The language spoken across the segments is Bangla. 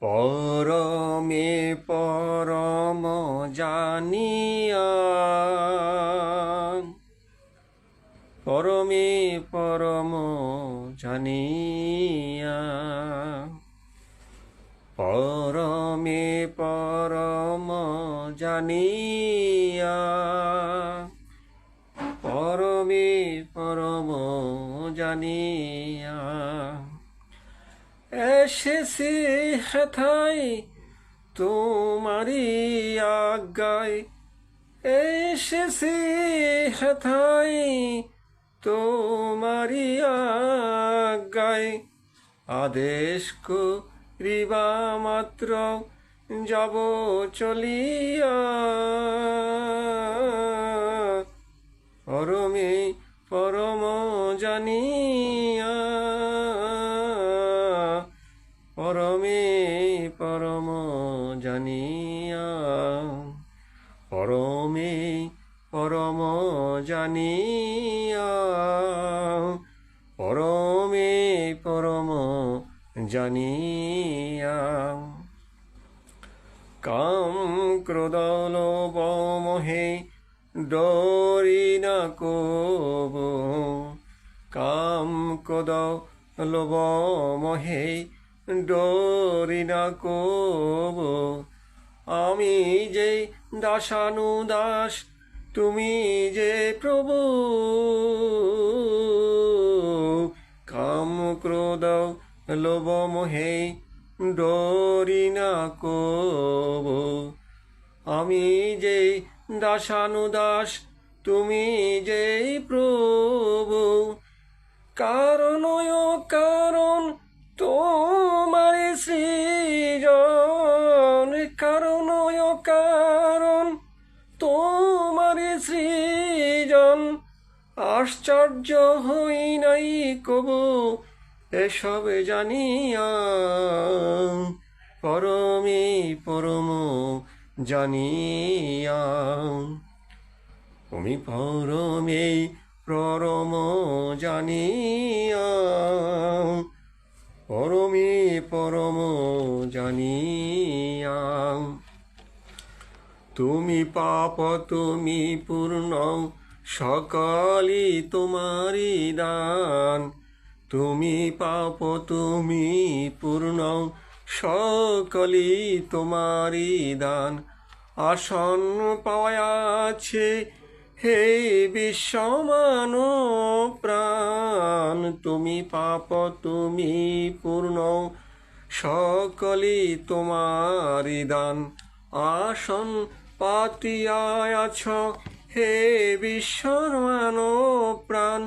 পরমে পরম জানিয়া, পরমে পরম জানিয়া, পরমে পরম জানিয়া, পরমে পরম জানিয়া, এসেছি হেথায় তোমারি আজ্ঞায়, এসেছি হেথায় তোমারি আজ্ঞায়, আদেশ করিবা মাত্র যাব চলিয়া, পরমে পরম জানিয়া, পরমে পরম জানিয়া, পরমে পরম জানিয়া, পরমে পরম জানিয়া, কাম ক্রোধ লোভ মোহে ডরি না কবু, কাম ক্রোধ লোভ মোহে ডরি না কবু, আমি যে দাসানুদাস তুমি যে প্রভু, কাম ক্রোধ লোভ মোহে ডরি না কবু, আমি যে দাসানুদাস তুমি যে প্রভু, কারণ কারণ তোমার সৃজন, কারণ কারণ তোমার সৃজন, আশ্চর্য হই নাই কবু এসব জানিয়া, পরমে পরম জানিয়া, তুমি পরমে পরম জানিয়া, পরমে পরম জানিয়া, তুমি পাপ তুমি পূর্ণ সকলই তোমারি দান, তুমি পাপ তুমি পূর্ণ সকলই তোমারি দান, আসন্ন পাওয়াছে হে বিশ্ব মানব প্রাণ, তুমি পাপ তুমি পূর্ণ সকলই তোমারি দান, আসন পাতিয়ায় আছ হে বিশ্ব মানব প্রাণ,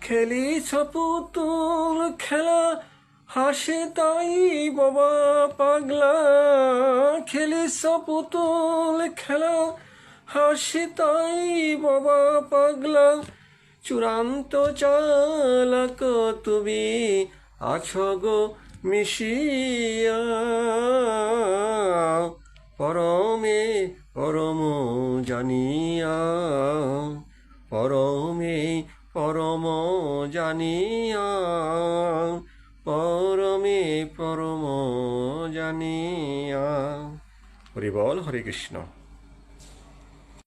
খেলিছ পুতুল খেলা হাসে তাই বাবা পাগলা, খেলিছ পুতুল খেলা হাসি তাই বাবা পাগলা, চূড়ান্ত চালাক তুমি আছো গো মিশিয়া, পরমে পরম জানিয়া, পরমে পরম জানিয়া, পরমে পরম জানিয়া। হরি বল, হরে কৃষ্ণ।